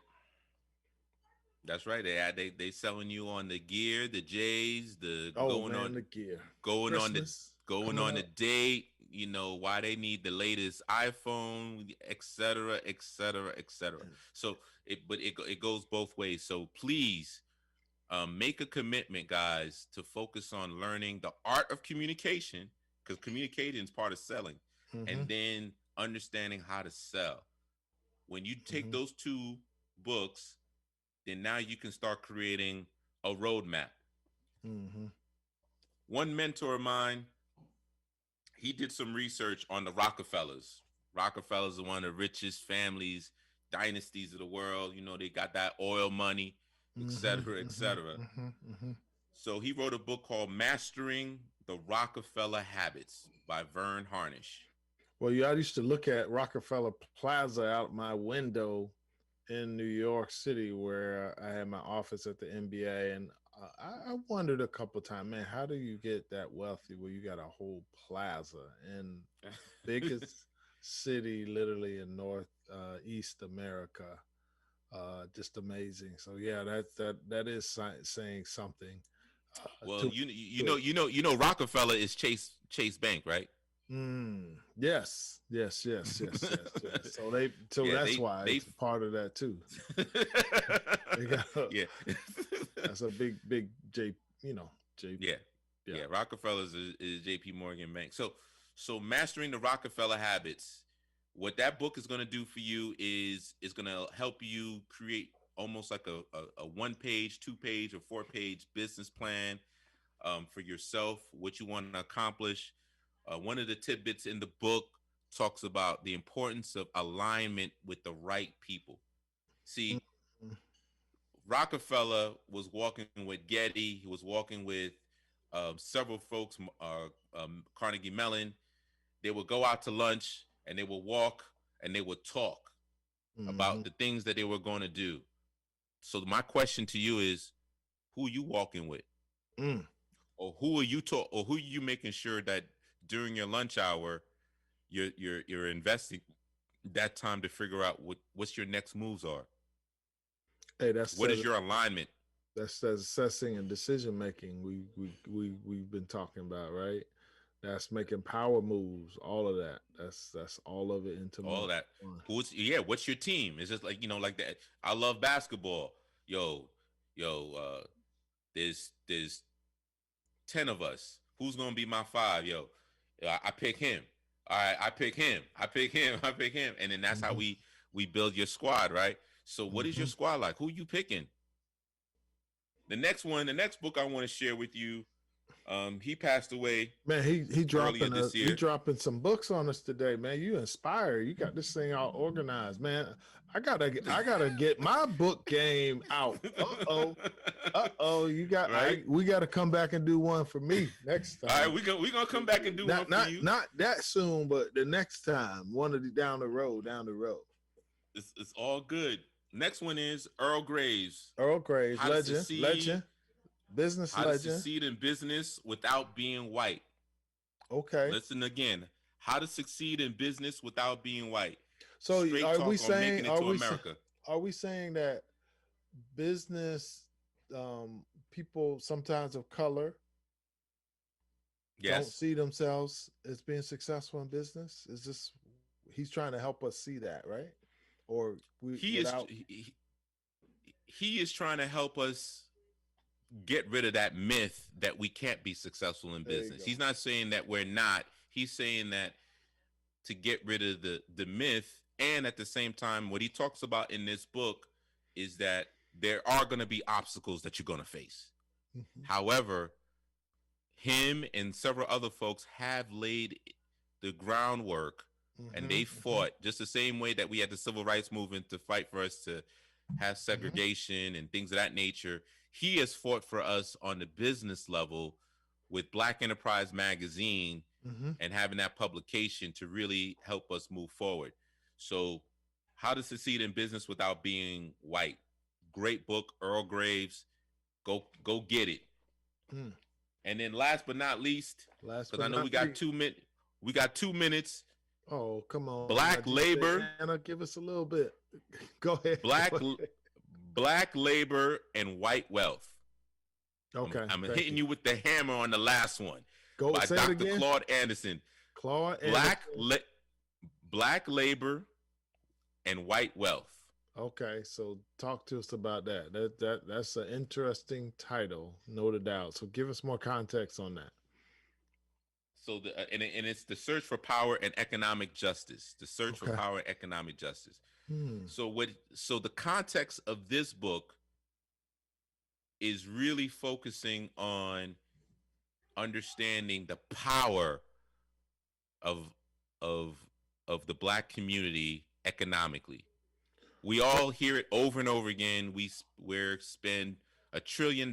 That's right. They selling you on the gear, the J's, the gear, going Christmas, on the date. Why they need the latest iPhone, et cetera, et cetera, et cetera. So it goes both ways. So please make a commitment, guys, to focus on learning the art of communication, because communicating is part of selling, and then understanding how to sell. When you take those two books, then now you can start creating a roadmap. One mentor of mine, he did some research on the Rockefellers. Rockefellers are one of the richest families, dynasties of the world. They got that oil money, et cetera, et cetera. So he wrote a book called Mastering the Rockefeller Habits by Vern Harnish. Well, I used to look at Rockefeller Plaza out my window in New York City, where I had my office at the NBA, and I wondered a couple of times, man, how do you get that wealthy where you got a whole plaza in biggest city literally in East America? Just amazing. So yeah, that is saying something. Well, you know Rockefeller is Chase Bank, right? Yes. So that's why it's part of that too. That's a big J. Yeah. Rockefeller's is JP Morgan Bank. So So mastering the Rockefeller habits. What that book is going to do for you is going to help you create almost like a 1-page, 2-page, or 4-page business plan for yourself, what you want to accomplish. One of the tidbits in the book talks about the importance of alignment with the right people. See, Rockefeller was walking with Getty. He was walking with several folks, Carnegie Mellon. They would go out to lunch and they would walk and they would talk about the things that they were going to do. So my question to you is, who are you walking with? Or who are you making sure that during your lunch hour you're investing that time to figure out what's your next moves are? Hey, that's what is your alignment? That's assessing and decision making we've been talking about, right? That's making power moves, all of that. That's all of it into all of that. What's your team? It's just like, like that. I love basketball. There's 10 of us. Who's gonna be my 5? I pick him. All right, I pick him. And then that's how we build your squad, right? So what is your squad like? Who you picking? The next book I want to share with you, he passed away. Man, he dropping some books on us today, man. You inspire. You got this thing all organized, man. I gotta get my book game out. You got right? We got to come back and do one for me next time. All right, we gonna come back and do one for you. Not that soon, but the next time, one of the down the road. It's all good. Next one is Earl Graves. Legend, business legend. How to succeed in business without being white. Okay. Listen again. How to succeed in business without being white. So are we saying that business people sometimes of color don't see themselves as being successful in business? Is this he's trying to help us see that, right? Or he is trying to help us get rid of that myth that we can't be successful in business. He's not saying that we're not. He's saying that to get rid of the myth, and at the same time, what he talks about in this book is that there are going to be obstacles that you're going to face. However, him and several other folks have laid the groundwork. And they fought just the same way that we had the civil rights movement to fight for us to have segregation and things of that nature. He has fought for us on the business level with Black Enterprise Magazine and having that publication to really help us move forward. So How to Succeed in Business Without Being White. Great book, Earl Graves. Go get it. And then last but not least, because I know we got 2 minutes. We got 2 minutes. Oh, come on. Black labor. Anna, give us a little bit. Go ahead. Black labor and white wealth. Okay. I'm hitting you with the hammer on the last one. Go by say Dr. it again. Claude Anderson. Black labor and white wealth. Okay, so talk to us about that. That's an interesting title, no doubt. So give us more context on that. So and it's the search for power and economic justice. The search for power and economic justice. So the context of this book is really focusing on understanding the power of the Black community economically. We all hear it over and over again. We spend $1 trillion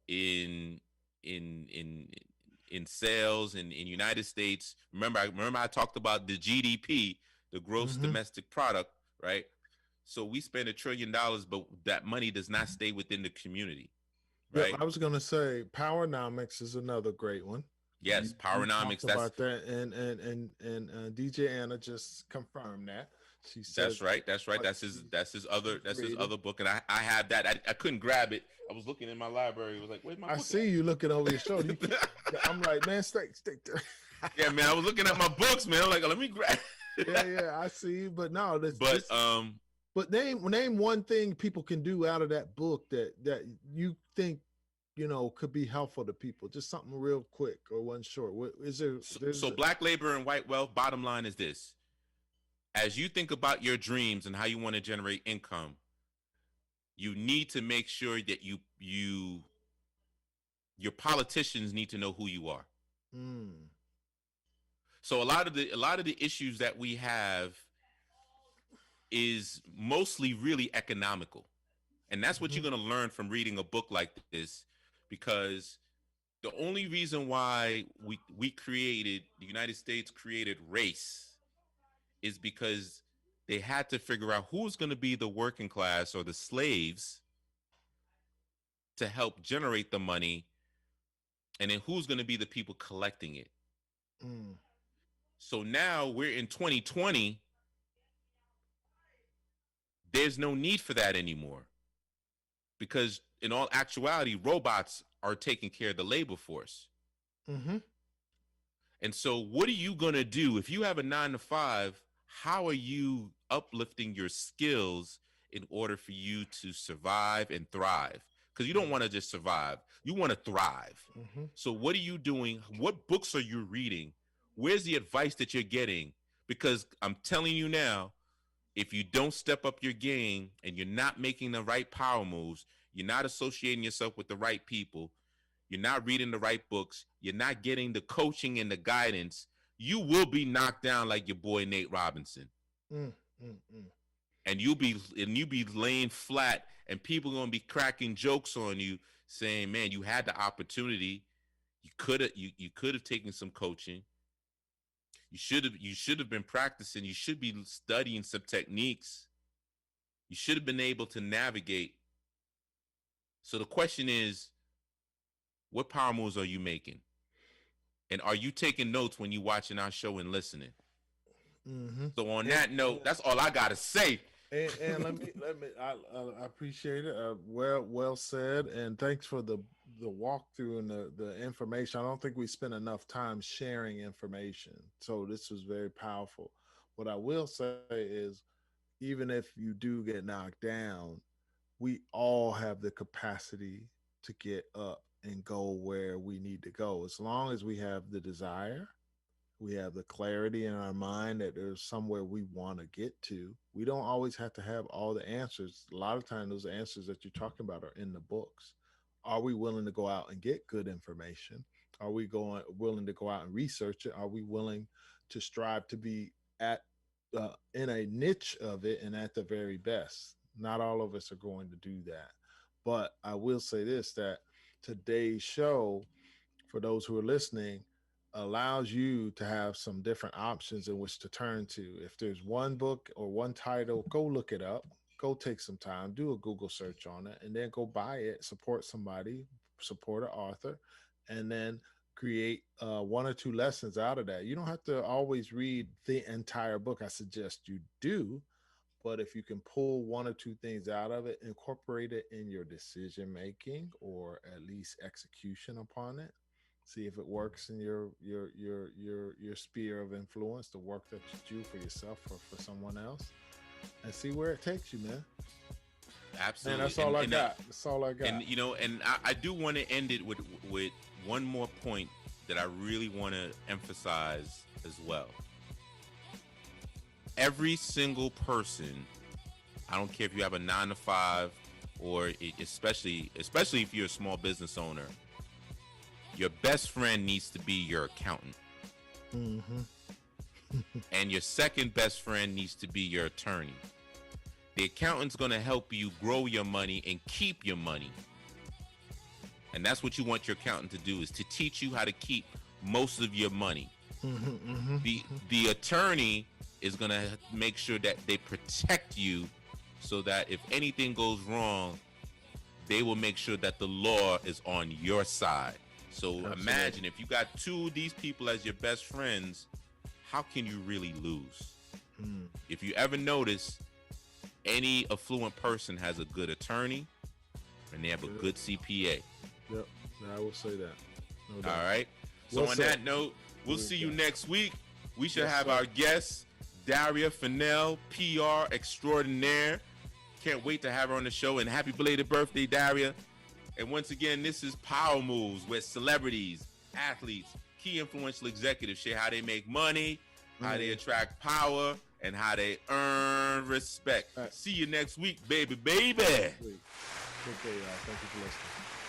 in sales in United States. Remember I talked about the GDP, the gross domestic product, right? So we spend $1 trillion, but that money does not stay within the community, right? Yeah, I was going to say Powernomics is another great one. Yes, Powernomics. That's about that, and DJ Anna just confirmed that. She said that's right. That's his other book, and I have that. I couldn't grab it. I was looking in my library. It was like, where's my book? I see you looking over your shoulder. I'm like, man, stay there. Yeah, man, I was looking at my books, man. I'm like, let me grab. yeah, I see you, but no, but name one thing people can do out of that book that you think could be helpful to people? Just something real quick or one short. What is there? So black labor and white wealth, bottom line is this. As you think about your dreams and how you want to generate income, you need to make sure that your politicians need to know who you are. So a lot of the issues that we have is mostly really economical. And that's what you're going to learn from reading a book like this, because the only reason why the United States created race is because they had to figure out who's going to be the working class or the slaves to help generate the money, and then who's going to be the people collecting it. So now we're in 2020. There's no need for that anymore, because in all actuality, robots are taking care of the labor force. And so what are you going to do if you have a 9-to-5? How are you uplifting your skills in order for you to survive and thrive? Because you don't want to just survive. You want to thrive. So what are you doing? What books are you reading? Where's the advice that you're getting? Because I'm telling you now, if you don't step up your game and you're not making the right power moves, you're not associating yourself with the right people, you're not reading the right books, you're not getting the coaching and the guidance, you will be knocked down like your boy Nate Robinson. And you'll be laying flat, and people are going to be cracking jokes on you saying, man, you had the opportunity. You could have taken some coaching. You should have been practicing. You should be studying some techniques. You should have been able to navigate. So the question is, what power moves are you making? And are you taking notes when you're watching our show and listening? So on that note, that's all I gotta say. And I appreciate it. Well said, and thanks for the walkthrough and the information. I don't think we spent enough time sharing information, so this was very powerful. What I will say is, even if you do get knocked down, we all have the capacity to get up and go where we need to go, as long as we have the desire. We have the clarity in our mind that there's somewhere we want to get to. We don't always have to have all the answers. A lot of times those answers that you're talking about are in the books. Are we willing to go out and get good information? Are we willing to go out and research it? Are we willing to strive to be in a niche of it and at the very best? Not all of us are going to do that. But I will say this, that today's show, for those who are listening, allows you to have some different options in which to turn to. If there's one book or one title, go look it up, go take some time, do a Google search on it, and then go buy it, support somebody, support an author, and then create 1 or 2 lessons out of that. You don't have to always read the entire book. I suggest you do, but if you can pull 1 or 2 things out of it, incorporate it in your decision making or at least execution upon it. See if it works in your sphere of influence, the work that you do for yourself or for someone else, and see where it takes you, man. Absolutely. And that's all I got. That's all I got. And I do want to end it with one more point that I really want to emphasize as well. Every single person, I don't care if you have a 9-to-5 or especially if you're a small business owner, your best friend needs to be your accountant. And your second best friend needs to be your attorney. The accountant's going to help you grow your money and keep your money. And that's what you want your accountant to do, is to teach you how to keep most of your money. The attorney is going to make sure that they protect you, so that if anything goes wrong, they will make sure that the law is on your side. So imagine if you got 2 of these people as your best friends, how can you really lose? If you ever notice, any affluent person has a good attorney and they have a good CPA. Yep, I will say that. No doubt. All right. So on that note, we'll see you next week. We should have our guest, Daria Fennell, PR extraordinaire. Can't wait to have her on the show. And happy belated birthday, Daria. And once again, this is Power Moves, where celebrities, athletes, key influential executives share how they make money, how they attract power, and how they earn respect. See you next week, baby. Take care, y'all. Thank you for listening.